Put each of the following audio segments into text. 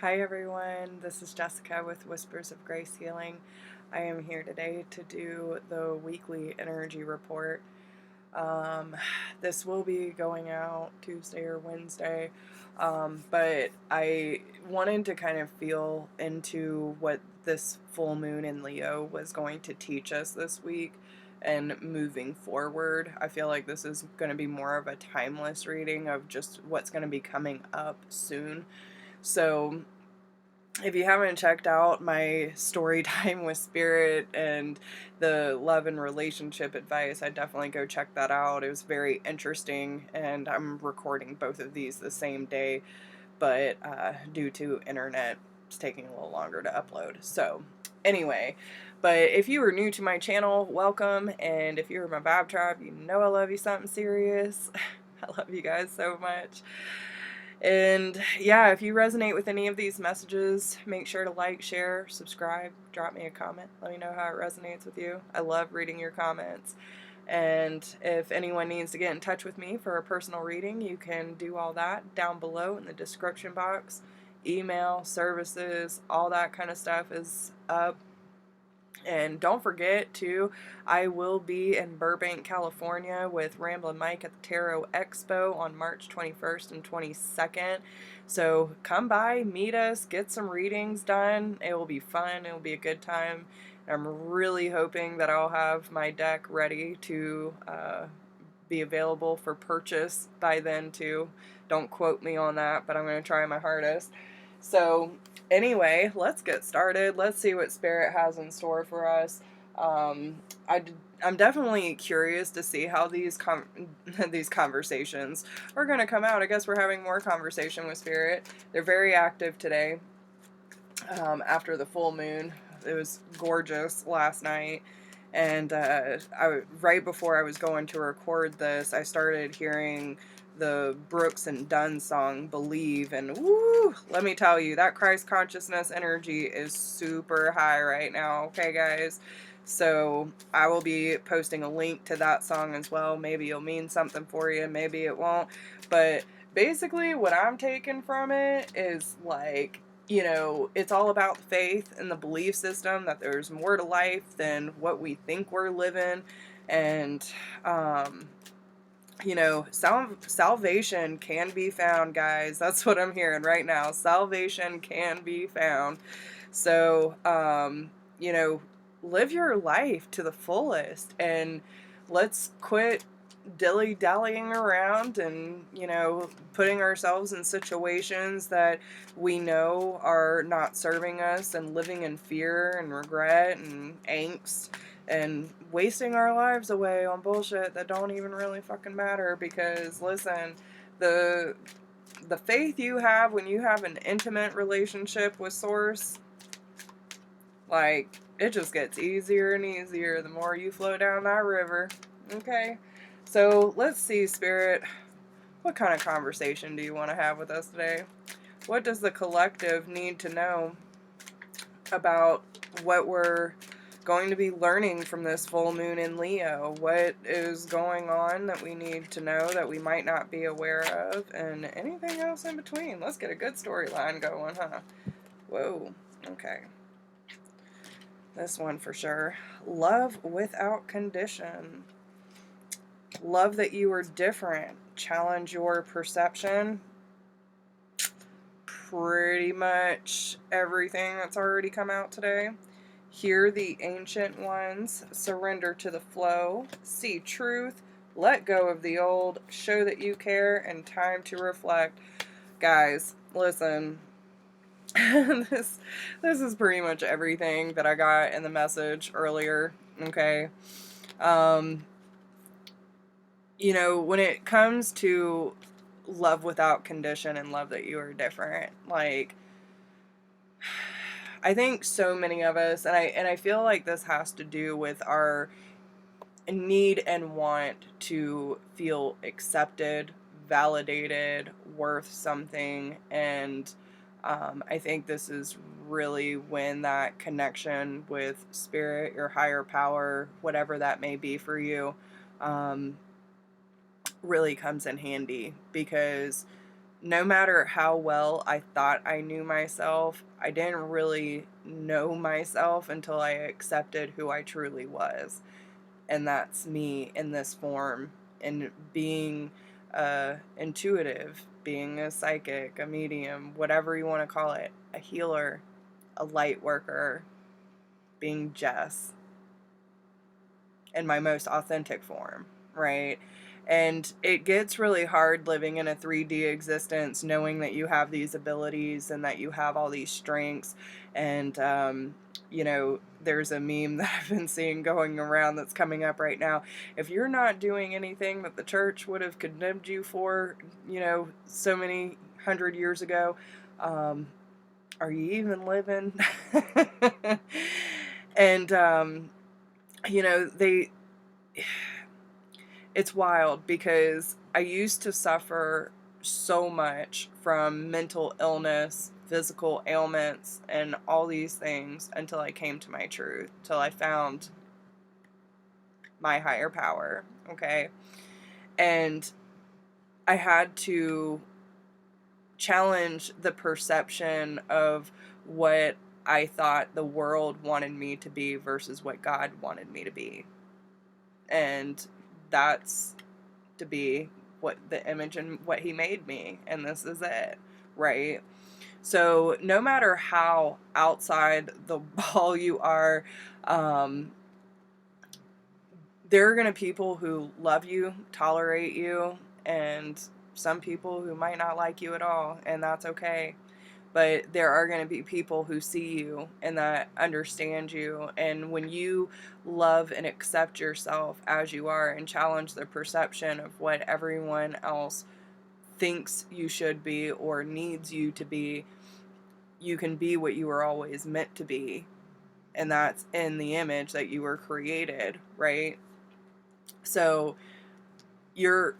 Hi everyone, this is Jessica with Whispers of Grace Healing. I am here today to do the weekly energy report. Um, this will be going out Tuesday or Wednesday, but I wanted to kind of feel into what this full moon in Leo was going to teach us this week and moving forward. I feel like this is going to be more of a timeless reading of just what's going to be coming up soon. So if you haven't checked out my story time with spirit and the love and relationship advice, I definitely go check that out. It was very interesting, and I'm recording both of these the same day, but due to internet, it's taking a little longer to upload. So anyway, but if you are new to my channel, welcome, and if you're my vibe tribe, you know I love you something serious. I love you guys so much. And yeah, if you resonate with any of these messages, make sure to like, share, subscribe, drop me a comment. Let me know how it resonates with you. I love reading your comments. And if anyone needs to get in touch with me for a personal reading, you can do all that down below in the description box. Email, services, all that kind of stuff is up. And don't forget to, I will be in Burbank, California with Ramblin Mike at the Tarot Expo on March 21st and 22nd. So come by, meet us, get some readings done. It will be fun. It will be a good time. I'm really hoping that I'll have my deck ready to be available for purchase by then too. Don't quote me on that, but I'm going to try my hardest. So anyway, let's get started. Let's see what Spirit has in store for us. I'm definitely curious to see how these these conversations are going to come out. I guess we're having more conversation with Spirit. They're very active today after the full moon. It was gorgeous last night. And right before I was going to record this, I started hearing the Brooks and Dunn song Believe, and woo, let me tell you, that Christ consciousness energy is super high right now, okay guys? So I will be posting a link to that song as well. Maybe it'll mean something for you, maybe it won't, but basically what I'm taking from it is like, you know, it's all about faith and the belief system that there's more to life than what we think we're living. And, you know, salvation can be found, guys. That's what I'm hearing right now. Salvation can be found. So, you know, live your life to the fullest, and let's quit dilly-dallying around and, you know, putting ourselves in situations that we know are not serving us, and living in fear and regret and angst and wasting our lives away on bullshit that don't even really fucking matter. Because listen, the faith you have when you have an intimate relationship with Source, like, it just gets easier and easier the more you flow down that river. Okay? So let's see, Spirit, what kind of conversation do you want to have with us today? What does the collective need to know about what we're going to be learning from this full moon in Leo? What is going on that we need to know that we might not be aware of, and anything else in between? Let's get a good storyline going, huh? Whoa, okay. This one for sure. Love without condition. Love that you are different. Challenge your perception. Pretty much everything that's already come out today. Hear the ancient ones. Surrender to the flow. See truth. Let go of the old. Show that you care. And time to reflect. Guys, listen. this is pretty much everything that I got in the message earlier. Okay. You know, when it comes to love without condition and love that you are different, like, I think so many of us, and I feel like this has to do with our need and want to feel accepted, validated, worth something. And I think this is really when that connection with spirit, your higher power, whatever that may be for you, really comes in handy. Because no matter how well I thought I knew myself, I didn't really know myself until I accepted who I truly was. And that's me in this form, and being intuitive, being a psychic, a medium, whatever you want to call it, a healer, a light worker, being Jess in my most authentic form, right? And it gets really hard living in a 3D existence, knowing that you have these abilities and that you have all these strengths. And, you know, there's a meme that I've been seeing going around that's coming up right now. If you're not doing anything that the church would have condemned you for, you know, so many 100 years ago, are you even living? And, you know, it's wild because I used to suffer so much from mental illness, physical ailments, and all these things until I came to my truth, till I found my higher power, okay? And I had to challenge the perception of what I thought the world wanted me to be versus what God wanted me to be. And that's to be what the image and what he made me, and this is it, right? So no matter how outside the ball you are, there are going to be people who love you, tolerate you, and some people who might not like you at all, and that's okay. But there are going to be people who see you and that understand you. And when you love and accept yourself as you are and challenge the perception of what everyone else thinks you should be or needs you to be, you can be what you were always meant to be. And that's in the image that you were created, right? So you're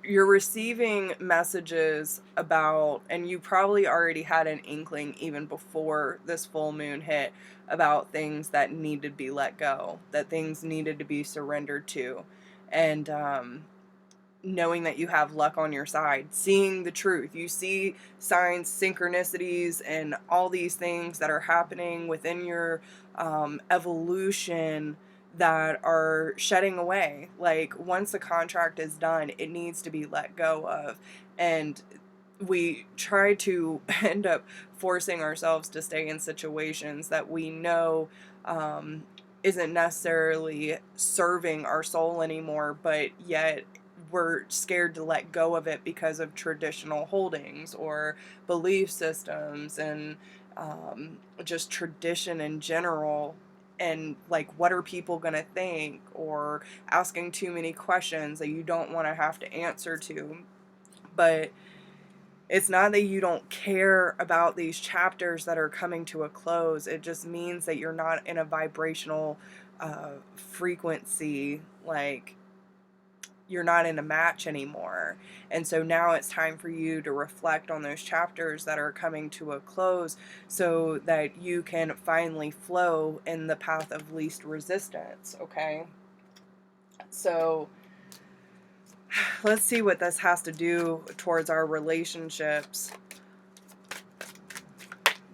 receiving messages about, and you probably already had an inkling even before this full moon hit, about things that needed to be let go, that things needed to be surrendered to. And knowing that you have luck on your side, seeing the truth. You see signs, synchronicities, and all these things that are happening within your evolution that are shedding away. Like, once the contract is done, it needs to be let go of. And we try to end up forcing ourselves to stay in situations that we know isn't necessarily serving our soul anymore, but yet we're scared to let go of it because of traditional holdings or belief systems, and just tradition in general. And like, what are people going to think, or asking too many questions that you don't want to have to answer to. But it's not that you don't care about these chapters that are coming to a close. It just means that you're not in a vibrational frequency, like you're not in a match anymore. And so now it's time for you to reflect on those chapters that are coming to a close so that you can finally flow in the path of least resistance, okay? So let's see what this has to do towards our relationships.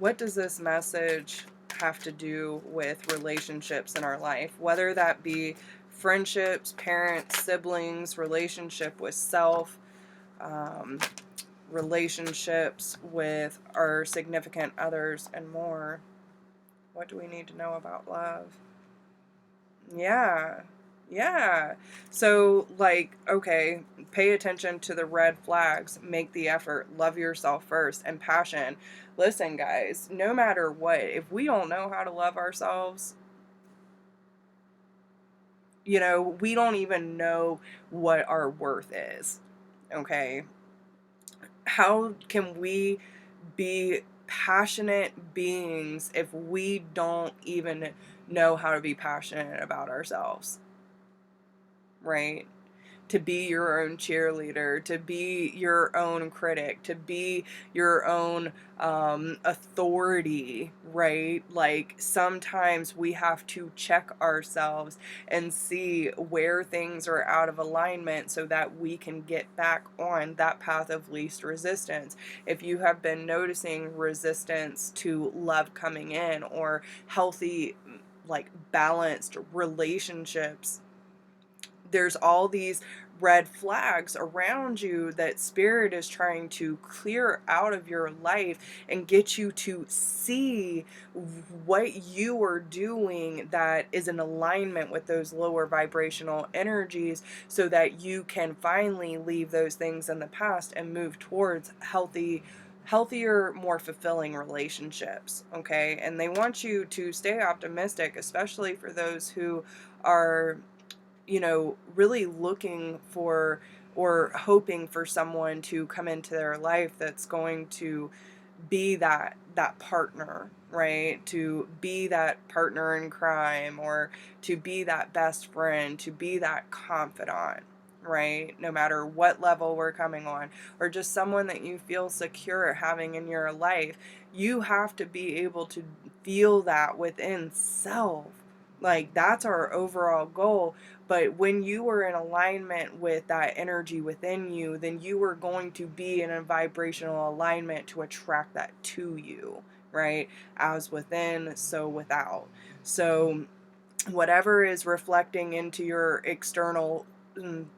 What does this message have to do with relationships in our life? Whether that be friendships, parents, siblings, relationship with self, relationships with our significant others, and more. What do we need to know about love? Yeah. So, like, okay, pay attention to the red flags, make the effort, love yourself first, and passion. Listen, guys, no matter what, if we don't know how to love ourselves, you know, we don't even know what our worth is, okay? How can we be passionate beings if we don't even know how to be passionate about ourselves? Right? to be your own cheerleader, to be your own critic, to be your own authority, right? Like sometimes we have to check ourselves and see where things are out of alignment so that we can get back on that path of least resistance. If you have been noticing resistance to love coming in or healthy, like balanced relationships, there's all these red flags around you that spirit is trying to clear out of your life and get you to see what you are doing that is in alignment with those lower vibrational energies, so that you can finally leave those things in the past and move towards healthier, more fulfilling relationships. Okay, and they want you to stay optimistic, especially for those who are, really looking for or hoping for someone to come into their life that's going to be that partner, right? To be that partner in crime, or to be that best friend, to be that confidant, right? No matter what level we're coming on, or just someone that you feel secure having in your life, you have to be able to feel that within self. Like that's our overall goal. But when you are in alignment with that energy within you, then you are going to be in a vibrational alignment to attract that to you, right? As within, so without. So whatever is reflecting into your external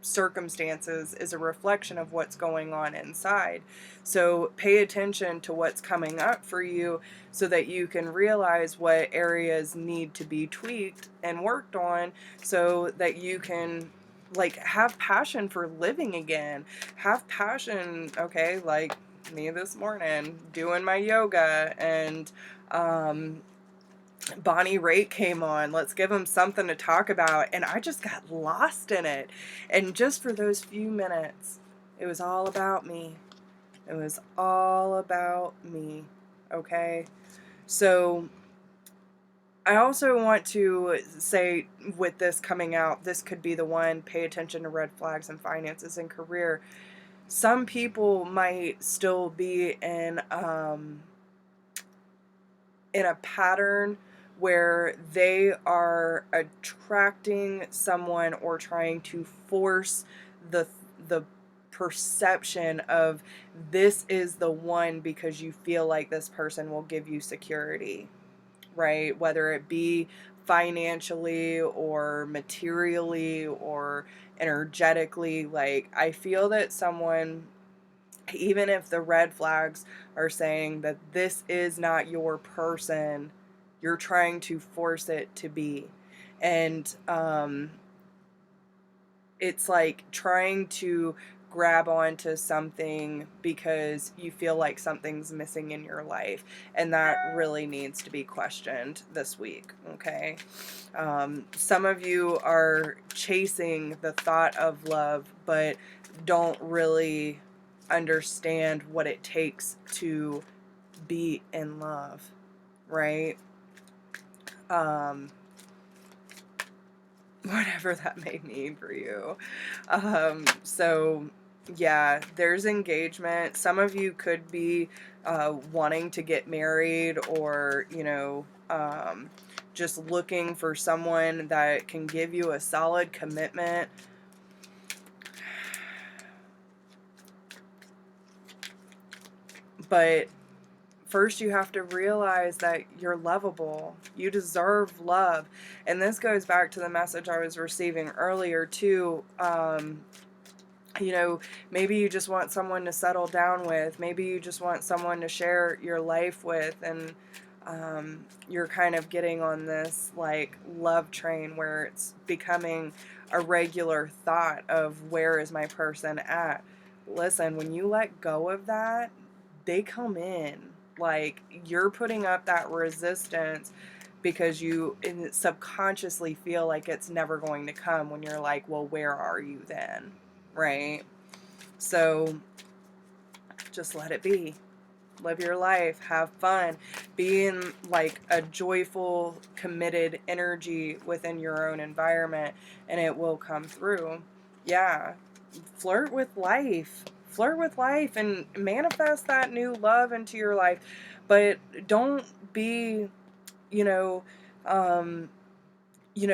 circumstances is a reflection of what's going on inside. So pay attention to what's coming up for you so that you can realize what areas need to be tweaked and worked on, so that you can like have passion for living again. Have passion, okay, like me this morning doing my yoga, and Bonnie Raitt came on. Let's give them something to talk about. And I just got lost in it. And just for those few minutes, it was all about me. It was all about me. Okay? So I also want to say, with this coming out, this could be the one. Pay attention to red flags in finances and career. Some people might still be in a pattern where they are attracting someone or trying to force the perception of this is the one because you feel like this person will give you security, right? Whether it be financially or materially or energetically. Like, I feel that someone, even if the red flags are saying that this is not your person, you're trying to force it to be. And it's like trying to grab onto something because you feel like something's missing in your life, and that really needs to be questioned this week. Okay, some of you are chasing the thought of love but don't really understand what it takes to be in love, right? Whatever that may mean for you. So yeah, there's engagement. Some of you could be wanting to get married, or just looking for someone that can give you a solid commitment. But first you have to realize that you're lovable. You deserve love. And this goes back to the message I was receiving earlier too. Maybe you just want someone to settle down with. Maybe you just want someone to share your life with. And you're kind of getting on this like love train where it's becoming a regular thought of, where is my person at? Listen, when you let go of that, they come in. Like, you're putting up that resistance because you subconsciously feel like it's never going to come, when you're like, well, where are you then? Right? So just let it be. Live your life. Have fun. Be in like a joyful, committed energy within your own environment, and it will come through. Yeah. Flirt with life. Flirt with life and manifest that new love into your life. But don't be, you know, um,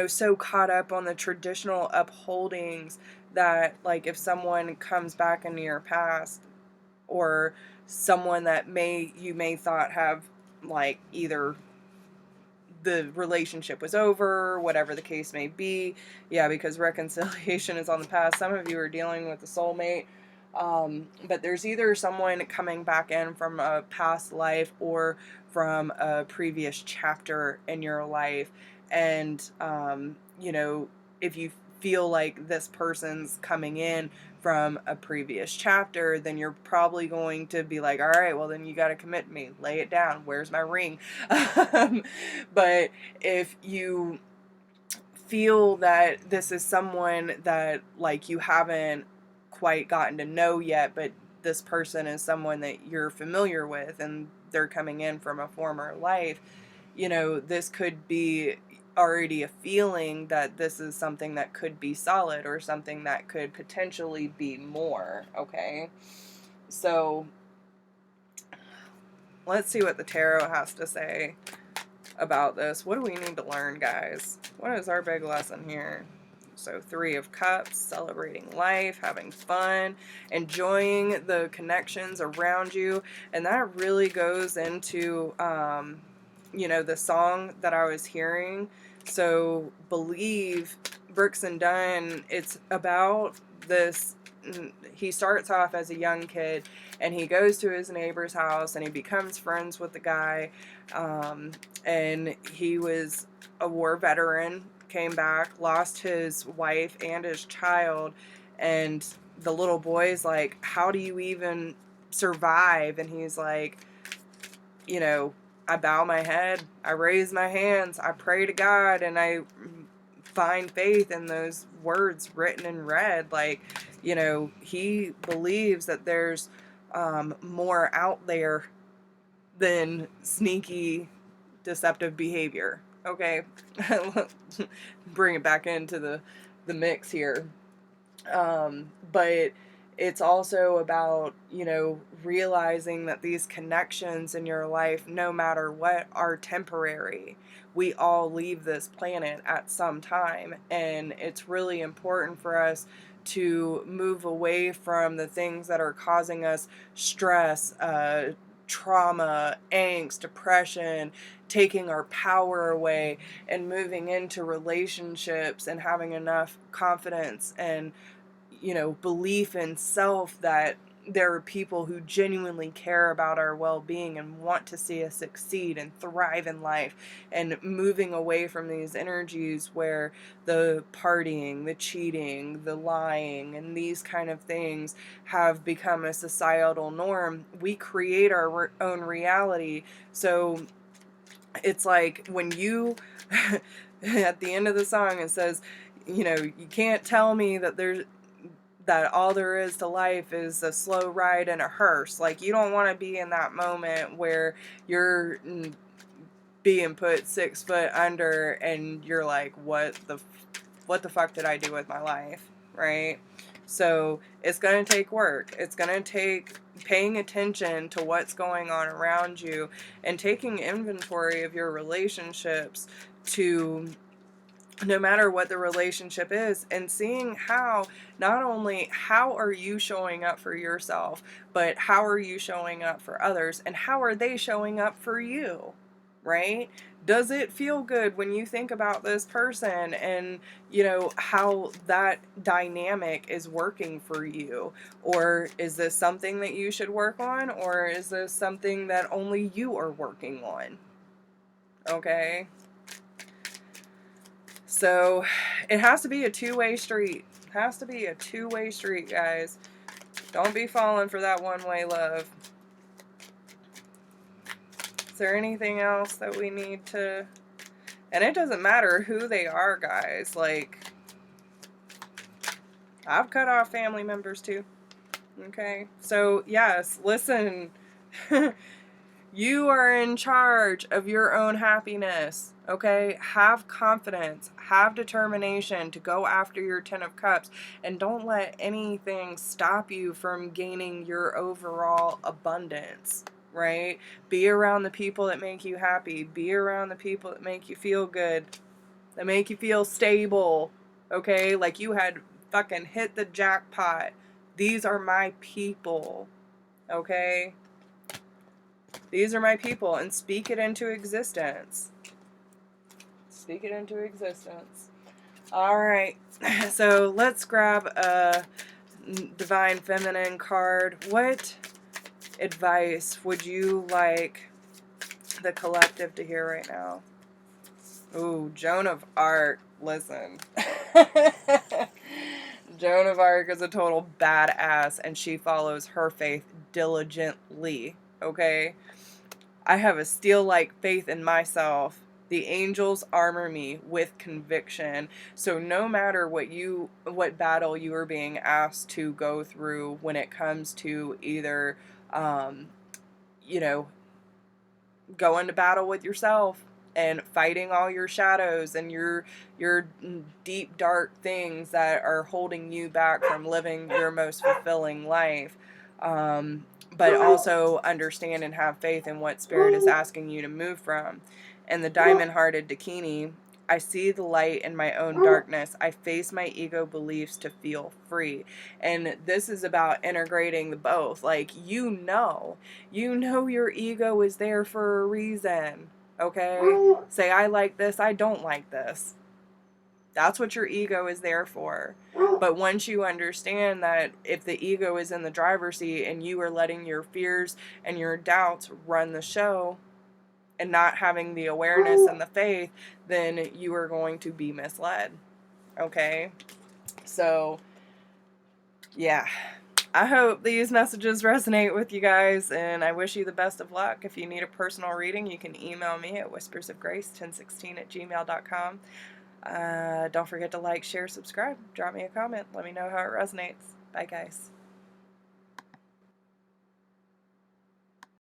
so caught up on the traditional upholdings that, like, if someone comes back into your past, or someone that you may thought have, like, either the relationship was over, whatever the case may be. Yeah, because reconciliation is on the past. Some of you are dealing with a soulmate. But there's either someone coming back in from a past life or from a previous chapter in your life. And, if you feel like this person's coming in from a previous chapter, then you're probably going to be like, all right, well, then you got to commit to me. Lay it down. Where's my ring? But if you feel that this is someone that, like, you haven't quite gotten to know yet, but this person is someone that you're familiar with and they're coming in from a former life, this could be already a feeling that this is something that could be solid or something that could potentially be more, okay? So let's see what the tarot has to say about this. What do we need to learn, guys? What is our big lesson here? So 3 of Cups, celebrating life, having fun, enjoying the connections around you. And that really goes into, the song that I was hearing. So Believe, Brooks and Dunn, it's about this. He starts off as a young kid and he goes to his neighbor's house and he becomes friends with the guy. And he was a war veteran, came back, lost his wife and his child, and the little boy's like, how do you even survive? And he's like, I bow my head, I raise my hands, I pray to God, and I find faith in those words written in red. Like, he believes that there's more out there than sneaky, deceptive behavior. Okay, bring it back into the mix here. But it's also about, realizing that these connections in your life, no matter what, are temporary. We all leave this planet at some time, and it's really important for us to move away from the things that are causing us stress, trauma, angst, depression, taking our power away, and moving into relationships and having enough confidence and, belief in self that there are people who genuinely care about our well-being and want to see us succeed and thrive in life, and moving away from these energies where the partying, the cheating, the lying, and these kind of things have become a societal norm. We create our own reality. So it's like when you at the end of the song it says, you can't tell me that all there is to life is a slow ride in a hearse. Like, you don't want to be in that moment where you're being put 6 foot under and you're like, what the fuck did I do with my life, right? So it's going to take work. It's going to take paying attention to what's going on around you and taking inventory of your relationships, to no matter what the relationship is, and seeing how, not only how are you showing up for yourself, but how are you showing up for others, and how are they showing up for you, right? Does it feel good when you think about this person and, how that dynamic is working for you? Or is this something that you should work on? Or is this something that only you are working on? Okay? So it has to be a two-way street. It has to be a two-way street, guys. Don't be falling for that one-way love. Is there anything else that we need to... And it doesn't matter who they are, guys. Like, I've cut off family members too. Okay? So, yes, listen. You are in charge of your own happiness, okay? Have confidence, have determination to go after your 10 of Cups, and don't let anything stop you from gaining your overall abundance, right? Be around the people that make you happy. Be around the people that make you feel good, that make you feel stable, okay? Like you had fucking hit the jackpot. These are my people, okay? These are my people, and speak it into existence. Speak it into existence. All right, so let's grab a Divine Feminine card. What advice would you like the collective to hear right now? Ooh, Joan of Arc. Listen. Joan of Arc is a total badass, and she follows her faith diligently, okay? I have a steel-like faith in myself. The angels armor me with conviction. So no matter what battle you are being asked to go through when it comes to either, you know, going to battle with yourself and fighting all your shadows and your deep dark things that are holding you back from living your most fulfilling life, but also understand and have faith in what Spirit is asking you to move from. And the diamond-hearted Dakini, I see the light in my own darkness. I face my ego beliefs to feel free. And this is about integrating the both. Like, you know your ego is there for a reason, okay? Say, I like this, I don't like this. That's what your ego is there for. But once you understand that if the ego is in the driver's seat and you are letting your fears and your doubts run the show and not having the awareness and the faith, then you are going to be misled, okay? So, yeah. I hope these messages resonate with you guys, and I wish you the best of luck. If you need a personal reading, you can email me at whispersofgrace1016@gmail.com. Don't forget to like, share, subscribe. Drop me a comment. Let me know how it resonates. Bye, guys.